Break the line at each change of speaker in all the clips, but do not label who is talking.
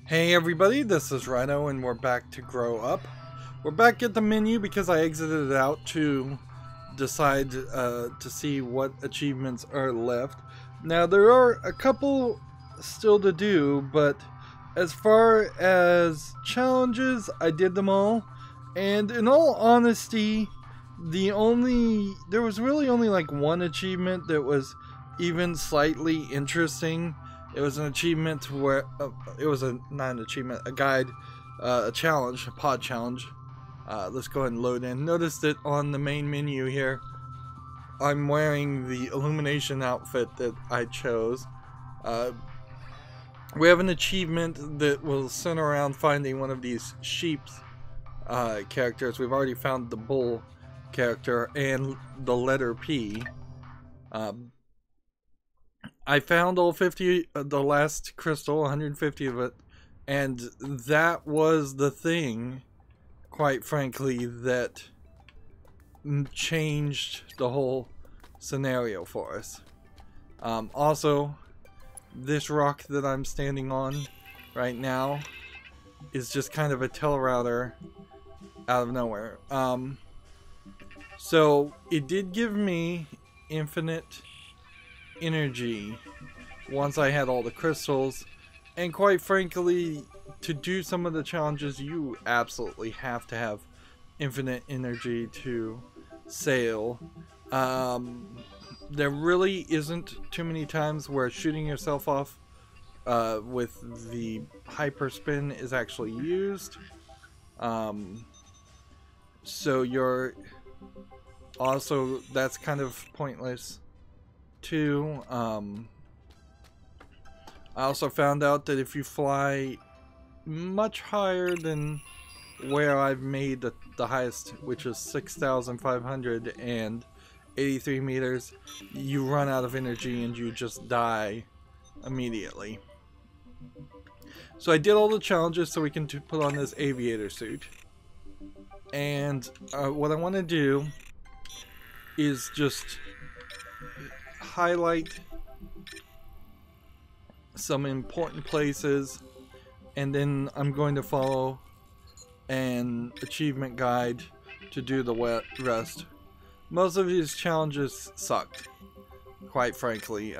Hey everybody, this is Rydo and we're back to grow up. We're back at the menu because I exited it out to decide to see what achievements are left. Now there are a couple still to do, but as far as challenges, I did them all. And in all honesty, there was really only like one achievement that was even slightly interesting. It was an achievement where it was not an achievement, a guide, a challenge, a pod challenge. Let's go ahead and load in. Notice that on the main menu here, I'm wearing the illumination outfit that I chose. We have an achievement that will center around finding one of these sheep's characters. We've already found the bull character and the letter P. I found all 50, the last crystal, 150 of it, and that was the thing, quite frankly, that changed the whole scenario for us. Also, this rock that I'm standing on right now is just kind of a telerouter out of nowhere. So it did give me infinite energy once I had all the crystals, and quite frankly, to do some of the challenges you absolutely have to have infinite energy to sail. There really isn't too many times where shooting yourself off with the hyper spin is actually used, so you're also, that's kind of pointless too. I also found out that if you fly much higher than where I've made the highest, which is 6,583 meters, you run out of energy and you just die immediately. So I did all the challenges so we can put on this aviator suit. And what I want to do is just highlight some important places, and then I'm going to follow an achievement guide to do the rest. Most of these challenges sucked, quite frankly.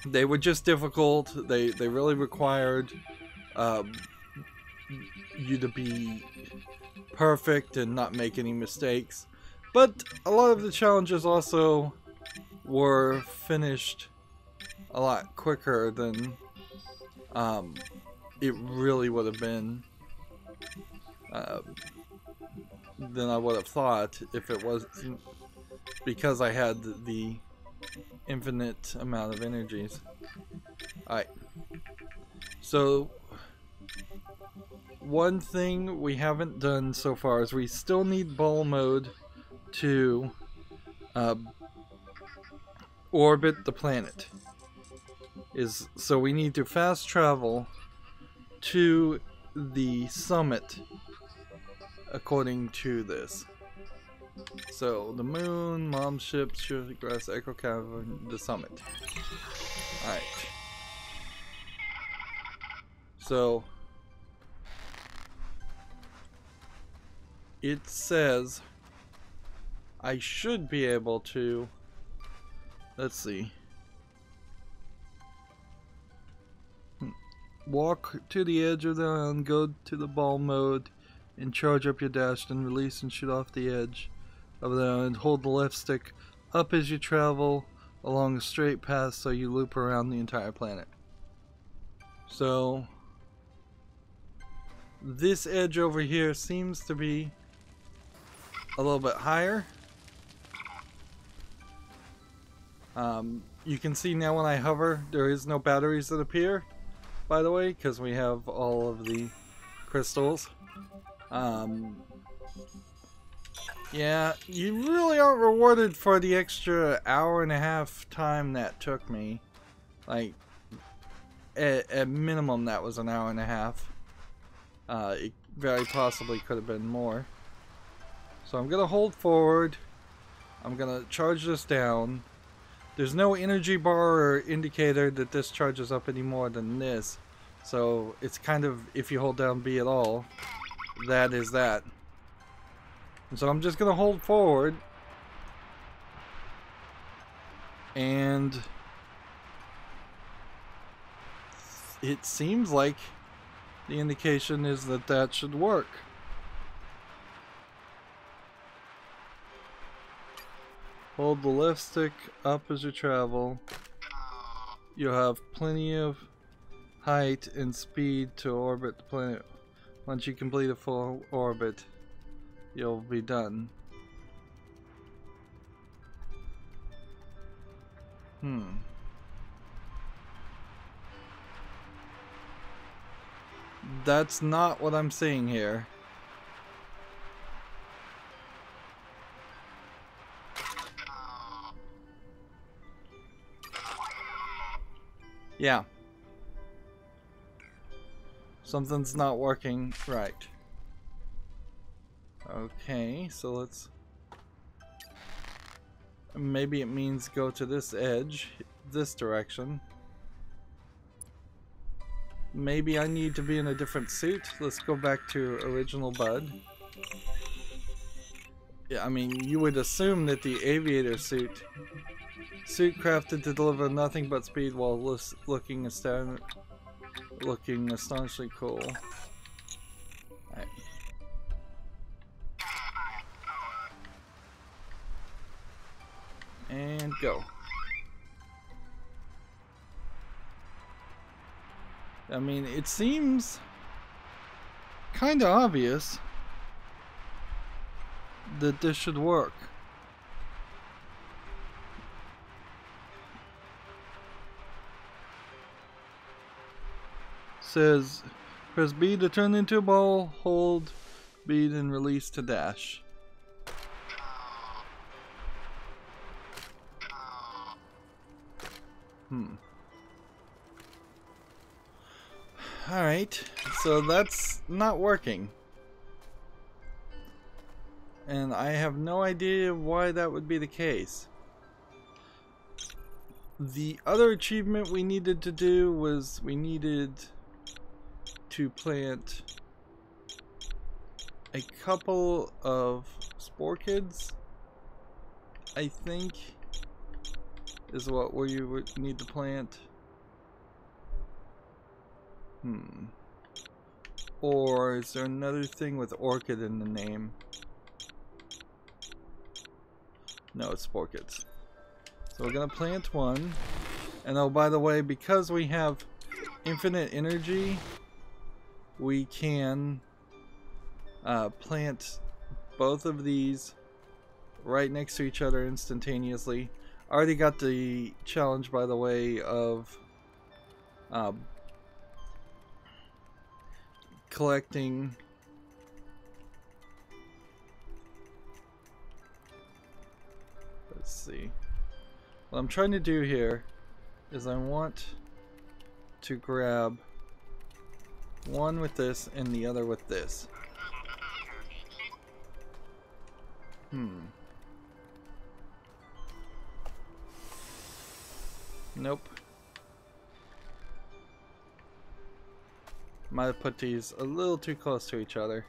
They were just difficult. They really required you to be perfect and not make any mistakes. But a lot of the challenges also were finished a lot quicker than it really would have been, than I would have thought if it wasn't because I had the infinite amount of energies. Alright, so one thing we haven't done so far is we still need ball mode to orbit the planet. So we need to fast travel to the summit according to this. So the moon, mom ship, surely grass, echo cavern, the summit. Alright. So it says I should be able to, let's see, walk to the edge of the island, go to the ball mode, and charge up your dash, then release and shoot off the edge of the island. Hold the left stick up as you travel along a straight path so you loop around the entire planet. So this edge over here seems to be a little bit higher. You can see now when I hover, there is no batteries that appear, by the way, because we have all of the crystals. Yeah, you really aren't rewarded for the extra hour-and-a-half time that took me. Like, at minimum that was an hour and a half. It very possibly could have been more. So I'm gonna hold forward. I'm gonna charge this down. There's no energy bar or indicator that this charges up any more than this. So it's kind of, if you hold down B at all, that is that. And so I'm just going to hold forward. And it seems like the indication is that that should work. Hold the left stick up as you travel. You'll have plenty of height and speed to orbit the planet. Once you complete a full orbit, you'll be done. That's not what I'm seeing here. Yeah. Something's not working right. Okay, so let's... Maybe it means go to this edge, this direction. Maybe I need to be in a different suit. Let's go back to original Bud. Yeah, I mean, you would assume that the aviator suit crafted to deliver nothing but speed while looking astonishingly cool. Alright. And go. I mean, it seems kind of obvious that this should work. Says, press B to turn into a ball, hold B and release to dash. Alright, so that's not working. And I have no idea why that would be the case. The other achievement we needed to do was we needed to plant a couple of spore kids, I think, is what we would need to plant. Or is there another thing with orchid in the name? No, it's spore kids. So we're gonna plant one. And oh, by the way, because we have infinite energy, we can plant both of these right next to each other instantaneously. I already got the challenge, by the way, of collecting let's see. What I'm trying to do here is I want to grab one with this and the other with this. Nope. Might have put these a little too close to each other.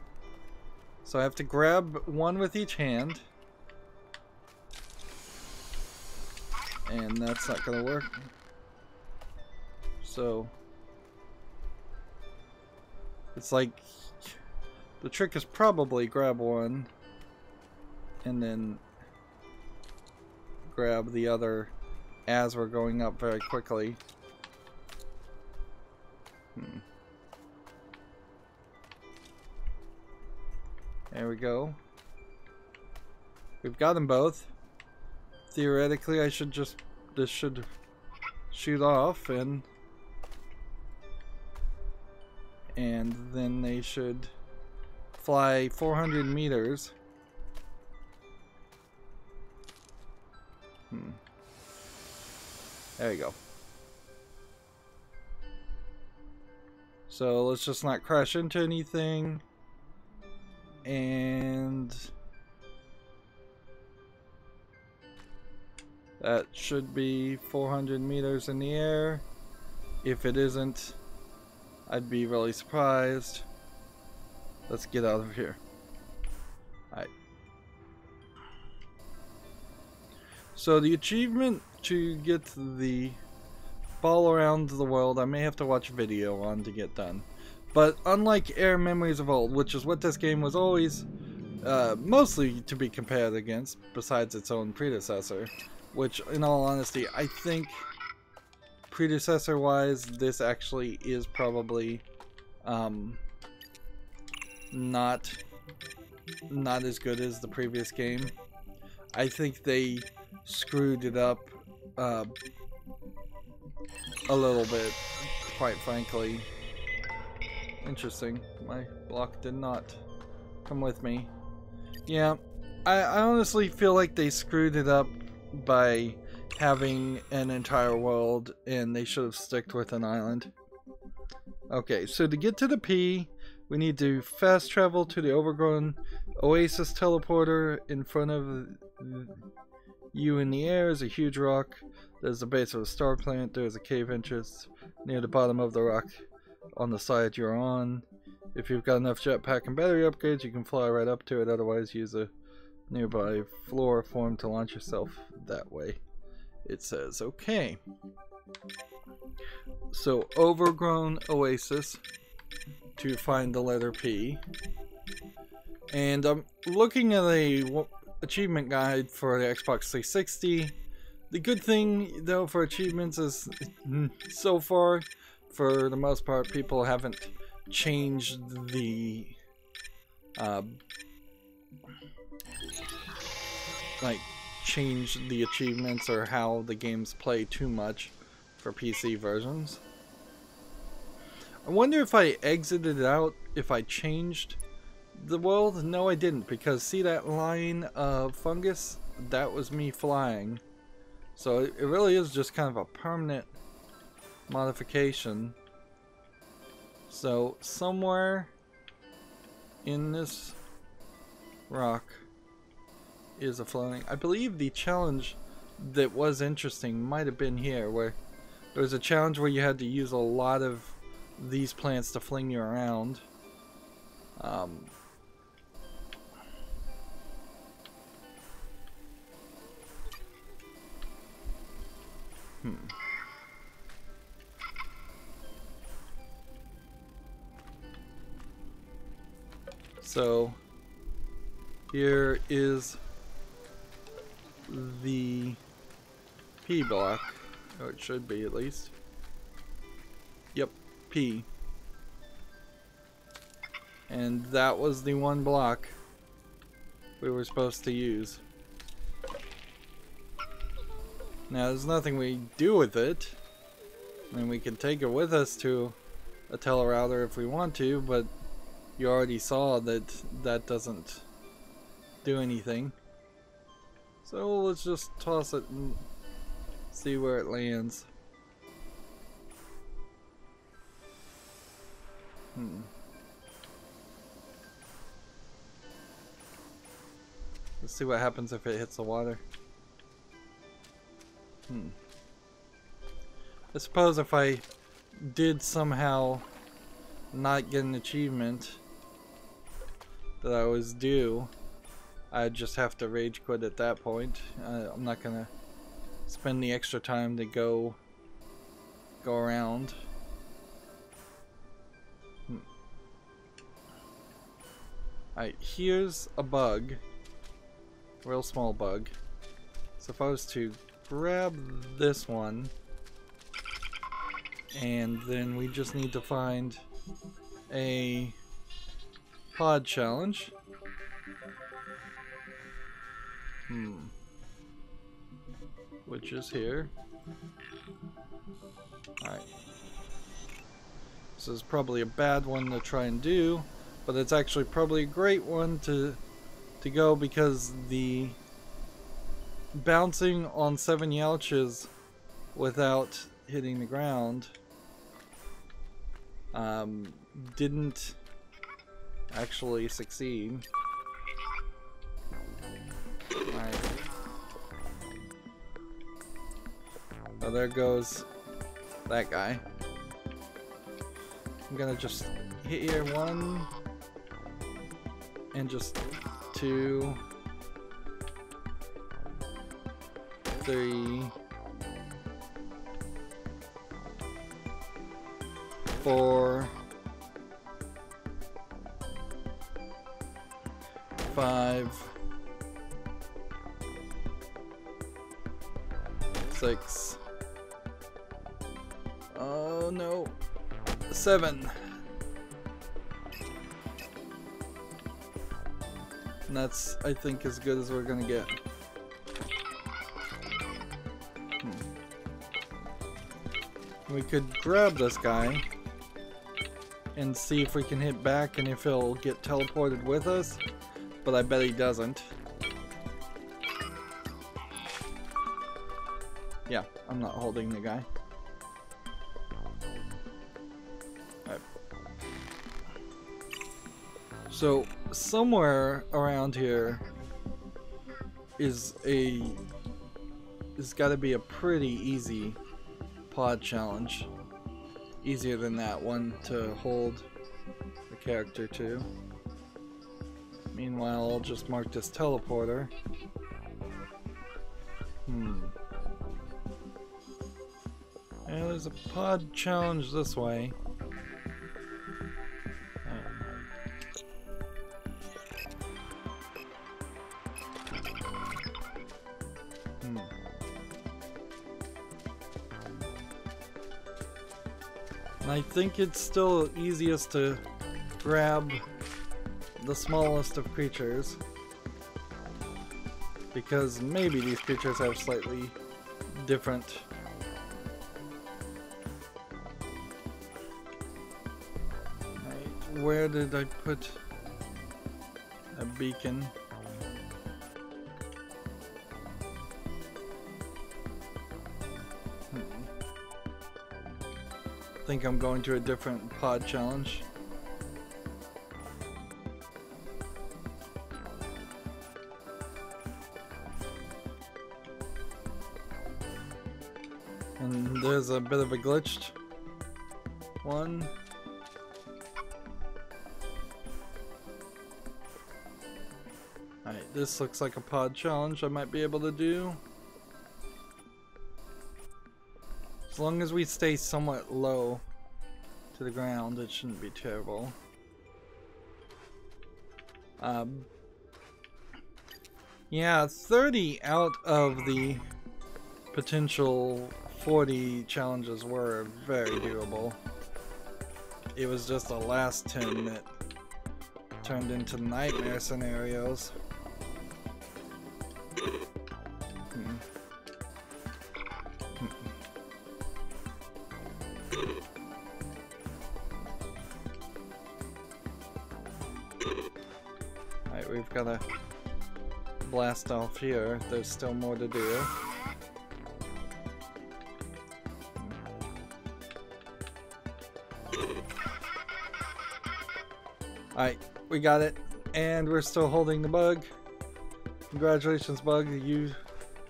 So I have to grab one with each hand. And that's not gonna work. So it's like the trick is probably grab one and then grab the other as we're going up very quickly. There we go. We've got them both. Theoretically, I should just, this should shoot off and then they should fly 400 meters. There you go. So let's just not crash into anything. And that should be 400 meters in the air. If it isn't, I'd be really surprised. Let's get out of here. Alright. So the achievement to get the ball around the world, I may have to watch a video on to get done. But unlike Air Memories of Old, which is what this game was always mostly to be compared against, besides its own predecessor, which in all honesty, I think predecessor-wise, this actually is probably not as good as the previous game. I think they screwed it up a little bit, quite frankly. Interesting. My block did not come with me. Yeah, I honestly feel like they screwed it up by having an entire world, and they should have stuck with an island. Okay, so to get to the P, we need to fast travel to the overgrown oasis teleporter. In front of you in the air is a huge rock. There's the base of a star planet. There's a cave entrance near the bottom of the rock on the side you're on. If you've got enough jetpack and battery upgrades, you can fly right up to it. Otherwise, use a nearby flora form to launch yourself that way. It says, okay. So, overgrown oasis to find the letter P. And I'm looking at a achievement guide for the Xbox 360. The good thing, though, for achievements is, so far, for the most part, people haven't changed the changed the achievements or how the games play too much for PC versions. I wonder if I exited out, if I changed the world. No, I didn't, because see that line of fungus? That was me flying. So it really is just kind of a permanent modification. So somewhere in this rock is a floating. I believe the challenge that was interesting might have been here, where there was a challenge where you had to use a lot of these plants to fling you around. So here is the P block, or it should be at least. Yep, P. And that was the one block we were supposed to use. Now there's nothing we do with it. I mean, we can take it with us to a telerouter if we want to, but you already saw that that doesn't do anything. So let's just toss it and see where it lands. Let's see what happens if it hits the water. I suppose if I did somehow not get an achievement that I was due, I'd just have to rage quit at that point. I'm not gonna spend the extra time to go around. Alright, here's a bug. Real small bug. So if I was to grab this one, and then we just need to find a pod challenge. Which is here. Alright. This is probably a bad one to try and do, but it's actually probably a great one to go, because the bouncing on 7 Yalches without hitting the ground didn't actually succeed. Alright. So there goes that guy. I'm gonna just hit here 1 and just 2, 3, 4, 5, 6. Oh no. 7. And that's, I think, as good as we're gonna get. We could grab this guy and see if we can hit back and if he'll get teleported with us, but I bet he doesn't. Yeah, I'm not holding the guy. Alright. So, somewhere around here is gotta be a pretty easy pod challenge. Easier than that one to hold the character to. Meanwhile, I'll just mark this teleporter. And there's a pod challenge this way. And I think it's still easiest to grab the smallest of creatures, because maybe these creatures have slightly different where did I put a beacon? I think I'm going to a different pod challenge. And there's a bit of a glitched one. Alright, this looks like a pod challenge I might be able to do. As long as we stay somewhat low to the ground, it shouldn't be terrible. Yeah, 30 out of the potential 40 challenges were very doable. It was just the last 10 that turned into nightmare scenarios. Alright, we've got to blast off here. There's still more to do. Alright, we got it. And we're still holding the bug. Congratulations, bug, you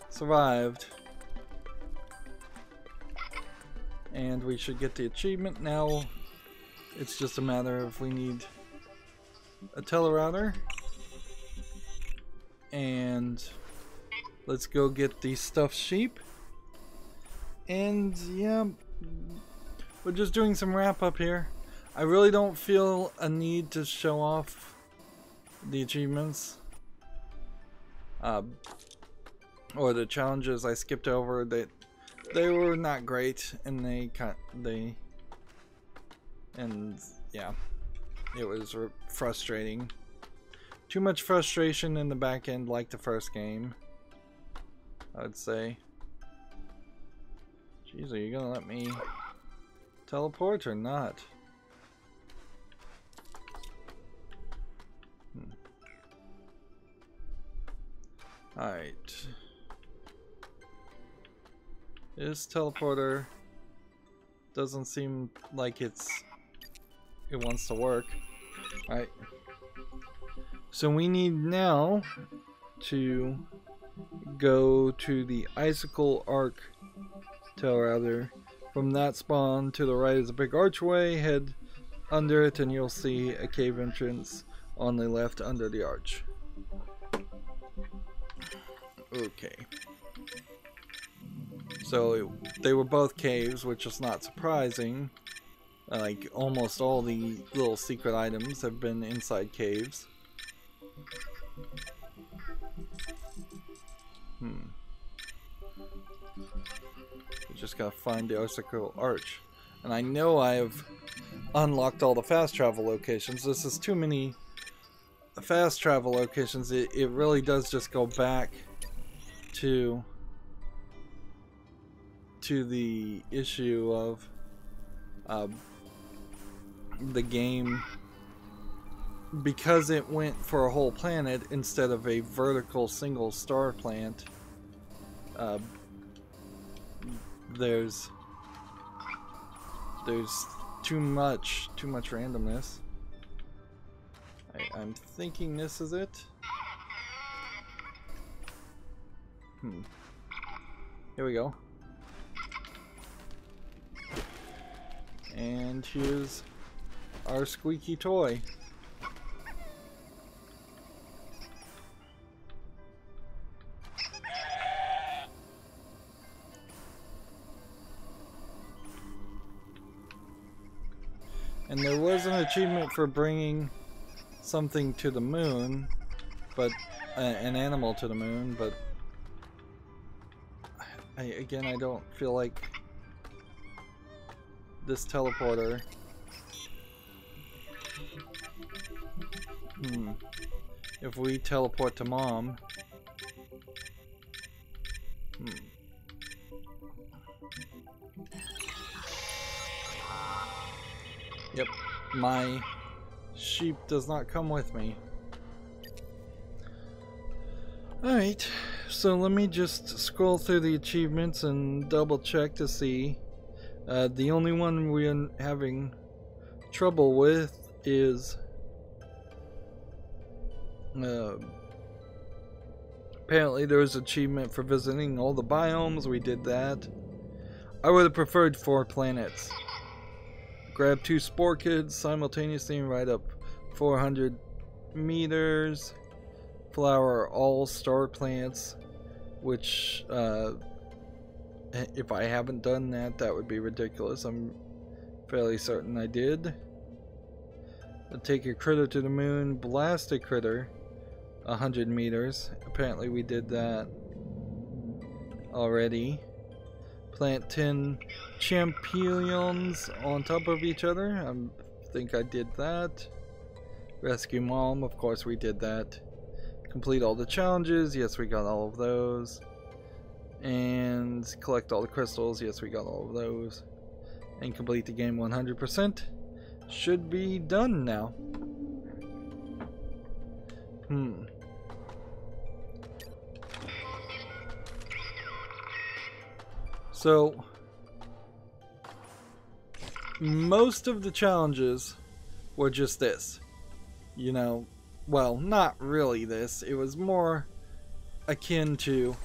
survived. And we should get the achievement now. It's just a matter of we need a telerouter. And let's go get the stuffed sheep. And yeah, we're just doing some wrap up here. I really don't feel a need to show off the achievements or the challenges I skipped over. That they were not great, and yeah, it was frustrating. Too much frustration in the back end, like the first game, I would say. Jeez, are you gonna let me teleport or not? Alright. This teleporter doesn't seem like it wants to work. Alright. So we need now to go to the icicle arc telerouter. From that spawn to the right is a big archway. Head under it and you'll see a cave entrance on the left under the arch. Okay. So they were both caves, which is not surprising. Like almost all the little secret items have been inside caves. We just gotta find the obstacle arch. And I know I've unlocked all the fast travel locations. This is too many fast travel locations. It really does just go back to the issue of the game, because it went for a whole planet instead of a vertical single star plant. There's too much randomness. I'm thinking this is it. Here we go. And here's our squeaky toy. And there was an achievement for bringing something to the moon, but an animal to the moon, but I don't feel like this teleporter. If we teleport to Mom. Yep, my sheep does not come with me. Alright, so let me just scroll through the achievements and double check to see. The only one we're having trouble with is apparently there was an achievement for visiting all the biomes. We did that. I would have preferred 4 planets. Grab 2 spore kids simultaneously and ride up 400 meters. Flower all star plants, which if I haven't done that, that would be ridiculous. I'm fairly certain I did. Take a critter to the moon, blast a critter 100 meters. Apparently we did that already. Plant 10 champignons on top of each other. I think I did that. Rescue Mom, of course we did that. Complete all the challenges. Yes, we got all of those. And collect all the crystals. Yes, we got all of those. And complete the game 100%. Should be done now. So most of the challenges were just this. You know, well, not really this. It was more akin to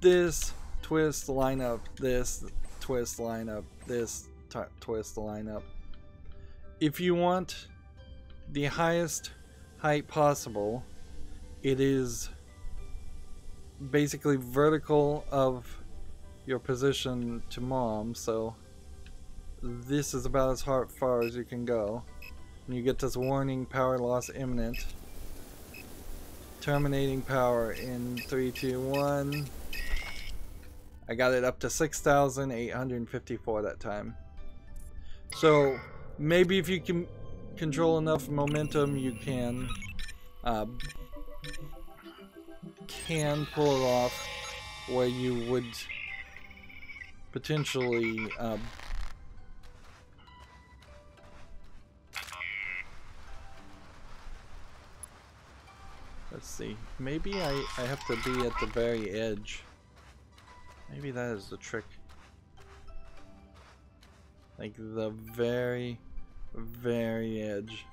this twist, line up, this twist, line up, this twist, line up. If you want the highest height possible, it is basically vertical of your position to Mom, so this is about as far as you can go. And you get this warning, power loss imminent. Terminating power in 3, 2, 1. I got it up to 6,854 that time. So maybe if you can control enough momentum, you can pull it off where you would potentially let's see, maybe I have to be at the very edge. Maybe that is the trick. Like the very, very edge.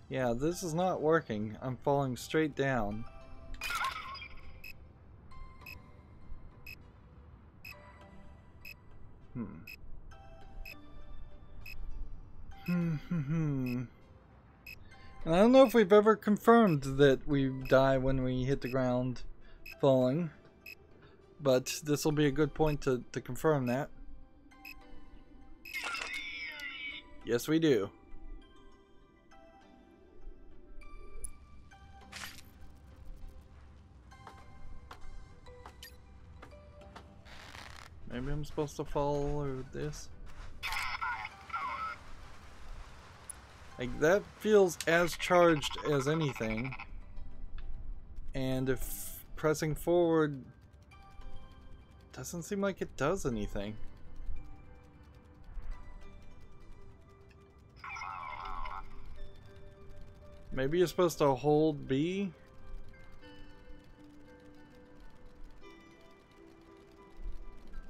Yeah, this is not working. I'm falling straight down. And I don't know if we've ever confirmed that we die when we hit the ground falling, but this will be a good point to confirm that. Yes, we do. Maybe I'm supposed to follow this. Like, that feels as charged as anything. And if pressing forward doesn't seem like it does anything. Maybe you're supposed to hold B?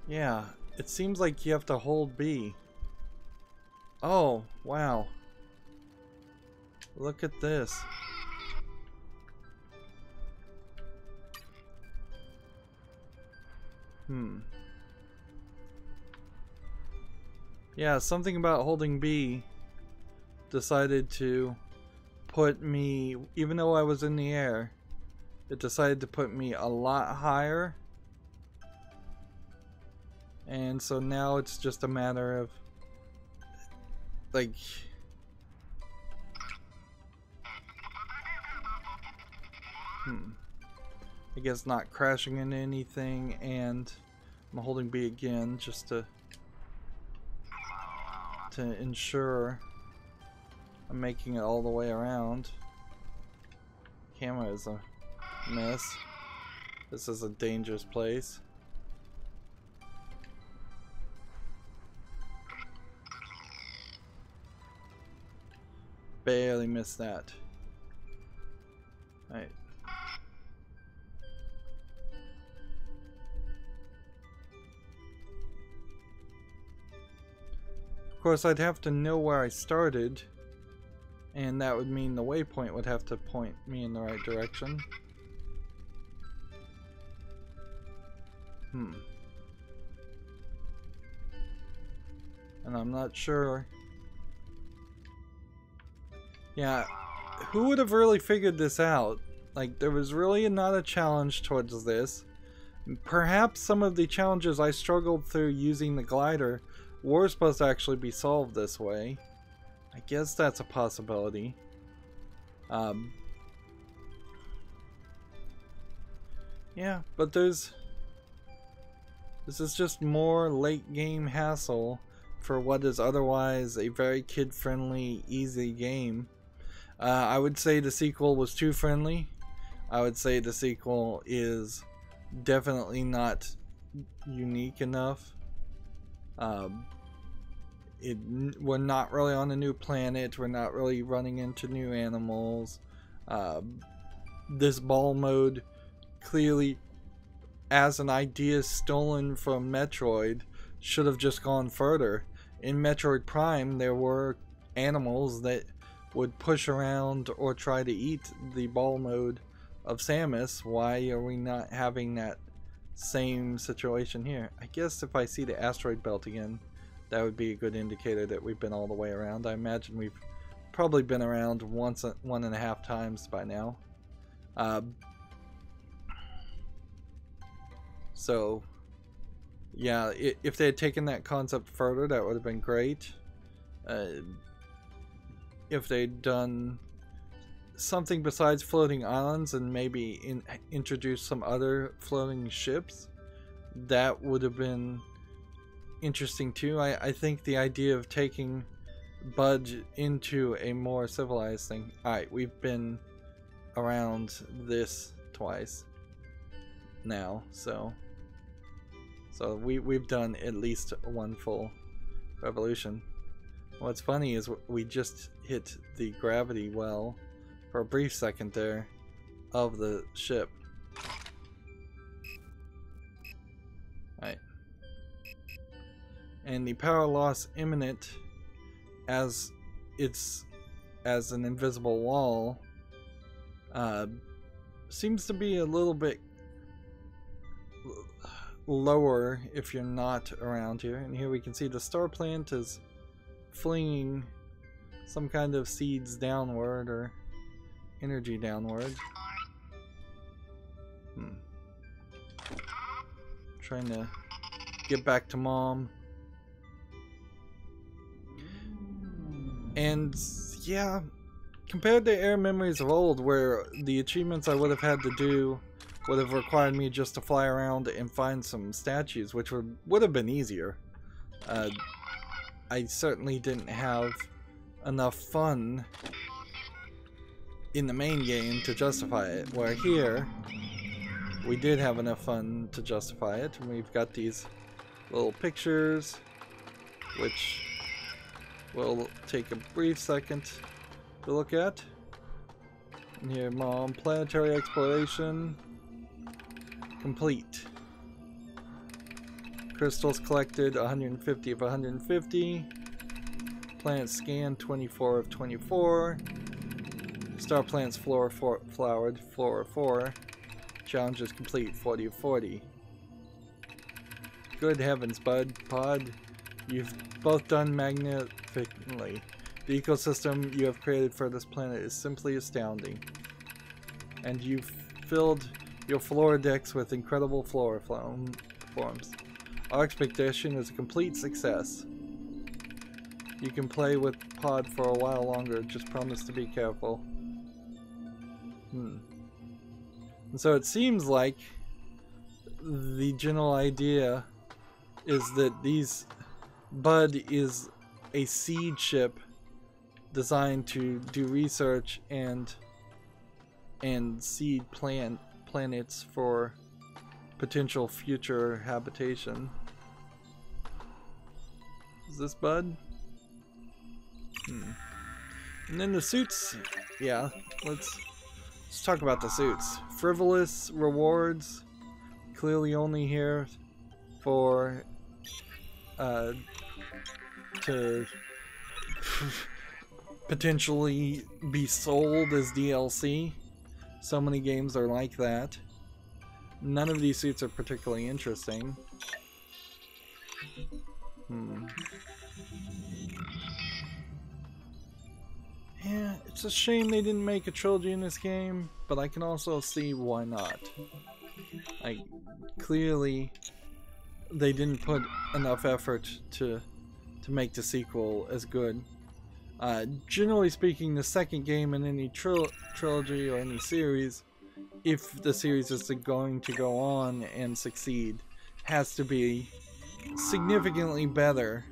Yeah, it seems like you have to hold B. Oh, wow. Look at this. Yeah, something about holding B decided to put me, even though I was in the air, it decided to put me a lot higher. And so now it's just a matter of, like, I guess not crashing into anything, and I'm holding B again just to ensure I'm making it all the way around. Camera is a mess. This is a dangerous place. Barely missed that. Alright. Of course, I'd have to know where I started, and that would mean the waypoint would have to point me in the right direction. And I'm not sure. Yeah, who would have really figured this out? Like, there was really not a challenge towards this. Perhaps some of the challenges I struggled through using the glider were supposed to actually be solved this way. I guess that's a possibility. Yeah, but this is just more late game hassle for what is otherwise a very kid-friendly, easy game. I would say the sequel was too friendly. I would say the sequel is definitely not unique enough. We're not really on a new planet. We're not really running into new animals. This ball mode clearly, as an idea stolen from Metroid, should have just gone further. In Metroid Prime, there were animals that would push around or try to eat the ball mode of Samus. Why are we not having that same situation here? I guess if I see the asteroid belt again, that would be a good indicator that we've been all the way around. I imagine we've probably been around one and a half times by now. So yeah, if they had taken that concept further, that would have been great. If they'd done something besides floating islands and maybe introduced some other floating ships, that would have been interesting too. I think the idea of taking Bud into a more civilized thing. Alright, we've been around this twice now, so we've done at least one full revolution. What's funny is we just hit the gravity well for a brief second there of the ship. Right. And the power loss imminent as it's as an invisible wall seems to be a little bit lower if you're not around here. And here we can see the star plant is flinging some kind of seeds downward or energy downward. Trying to get back to mom. And yeah, compared to Air Memories of Old, where the achievements I would have had to do would have required me just to fly around and find some statues, which would have been easier. I certainly didn't have enough fun in the main game to justify it, where here we did have enough fun to justify it. And we've got these little pictures, which we'll take a brief second to look at. And here, mom, planetary exploration complete. Crystals collected 150 of 150. Planet scan 24 of 24. Star plants flowered flora 4. Challenges complete 40 of 40. Good heavens, Pod. You've both done magnificently. The ecosystem you have created for this planet is simply astounding. And you've filled your flora decks with incredible flora forms. Our expedition is a complete success. You can play with Pod for a while longer, just promise to be careful. And so it seems like the general idea is that Bud is a seed ship designed to do research and seed planets for potential future habitation. Is this Bud? And then the suits, yeah, let's talk about the suits. Frivolous rewards, clearly only here for to potentially be sold as DLC. So many games are like that. None of these suits are particularly interesting. Yeah, it's a shame they didn't make a trilogy in this game, but I can also see why not. Clearly they didn't put enough effort to make the sequel as good. Generally speaking, the second game in any trilogy or any series, if the series is going to go on and succeed, has to be significantly better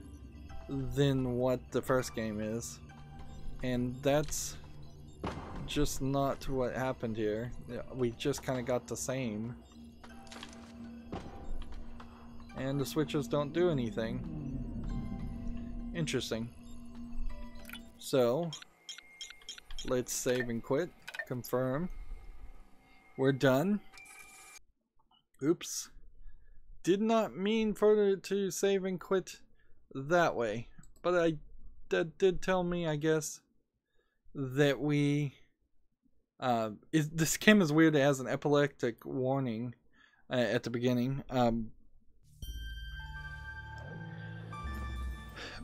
than what the first game is. And that's just not what happened here. We just kind of got the same. And the switches don't do anything. Interesting. So, let's save and quit. Confirm. We're done. Oops. Did not mean for it to save and quit that way. But that did tell me, I guess, that we... this game is weird. It has an epileptic warning at the beginning.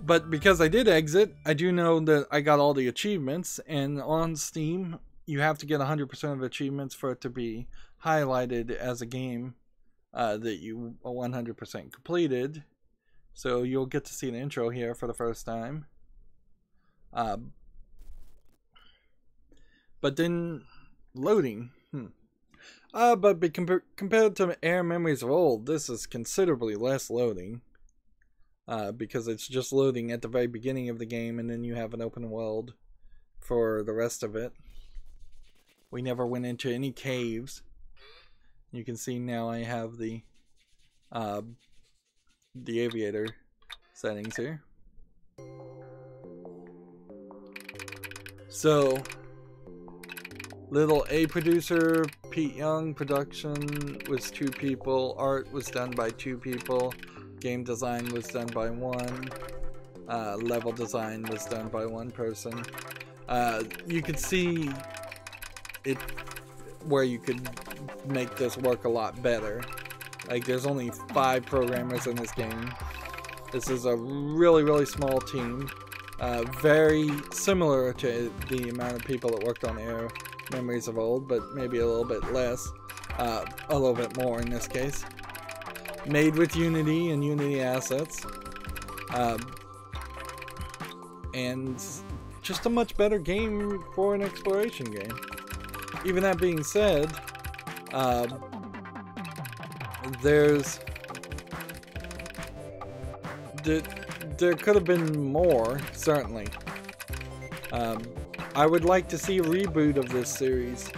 But because I did exit, I do know that I got all the achievements, and on Steam, you have to get 100% of achievements for it to be highlighted as a game that you 100% completed. So you'll get to see an intro here for the first time. But then loading. But compared to Air Memories of Old, this is considerably less loading. Because it's just loading at the very beginning of the game, and then you have an open world for the rest of it. We never went into any caves. You can see now I have the aviator settings here. So, little A producer, Pete Young, production was 2 people, art was done by 2 people. Game design was done by 1. Level design was done by 1 person. You could see it where you could make this work a lot better. Like, there's only 5 programmers in this game. This is a really, really small team. Very similar to the amount of people that worked on Air Memories of Old, but maybe a little bit less. A little bit more in this case. Made with Unity and Unity assets. And just a much better game for an exploration game. Even that being said, there could have been more, certainly. I would like to see a reboot of this series.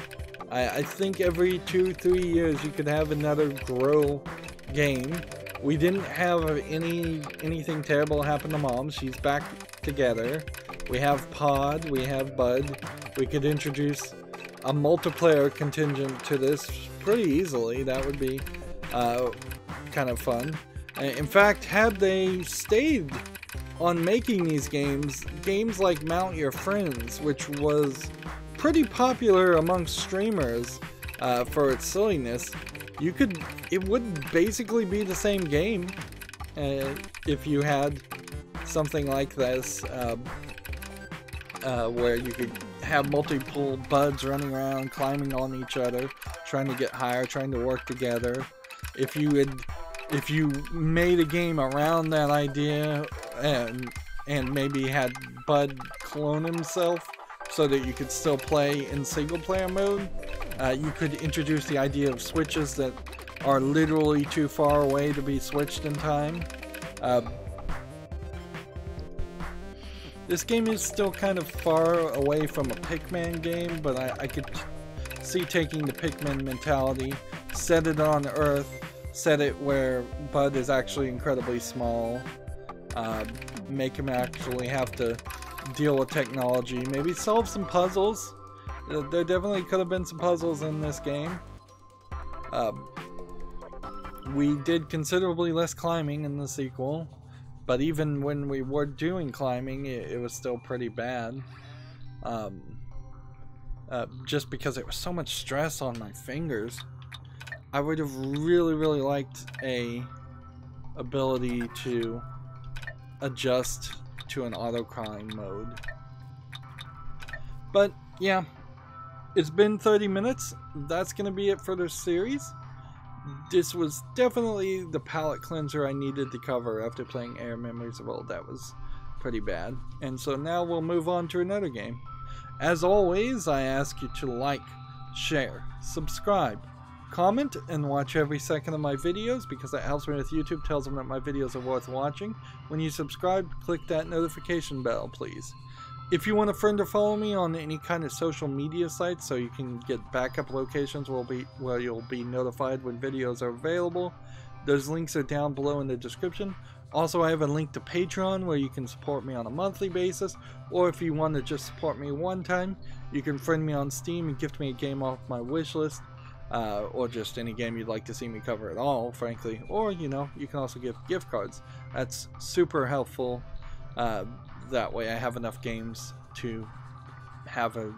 I think every 2-3 years you could have another Grow game. We didn't have anything terrible happen to Mom. She's back together. We have Pod, we have Bud. We could introduce a multiplayer contingent to this pretty easily. That would be kind of fun. In fact, had they stayed on making these games like Mount Your Friends, which was pretty popular amongst streamers for its silliness, it would basically be the same game if you had something like this where you could have multiple buds running around, climbing on each other, trying to get higher, trying to work together. If you made a game around that idea and maybe had Bud clone himself so that you could still play in single player mode, you could introduce the idea of switches that are literally too far away to be switched in time. This game is still kind of far away from a Pikmin game, but I could see taking the Pikmin mentality, set it on Earth, set it where Bud is actually incredibly small, make him actually have to deal with technology, maybe solve some puzzles. There definitely could have been some puzzles in this game. We did considerably less climbing in the sequel, but even when we were doing climbing, it was still pretty bad. Just because it was so much stress on my fingers. I would have really, really liked a ability to adjust to an auto climb mode. But yeah, it's been 30 minutes. That's gonna be it for this series. This was definitely the palate cleanser I needed to cover after playing Air Memories of Old. That was pretty bad. And so now we'll move on to another game. As always, I ask you to like, share, subscribe, comment, and watch every second of my videos, because that helps me with YouTube, tells them that my videos are worth watching. When you subscribe, click that notification bell, please. If you want to friend or follow me on any kind of social media sites so you can get backup locations where you'll be notified when videos are available, those links are down below in the description. Also, I have a link to Patreon where you can support me on a monthly basis, or if you want to just support me one time, you can friend me on Steam and gift me a game off my wish list, or just any game you'd like to see me cover at all, frankly. Or, you know, you can also give gift cards. That's super helpful. That way I have enough games to have a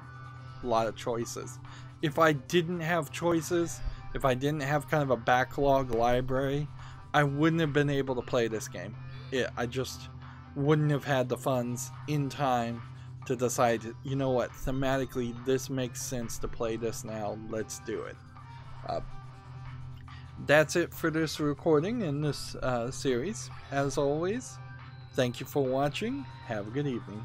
lot of choices. If I didn't have choices, if I didn't have kind of a backlog library, I wouldn't have been able to play this game. I just wouldn't have had the funds in time to decide, you know what, thematically this makes sense to play this now, let's do it. That's it for this recording in this series. As always, thank you for watching. Have a good evening.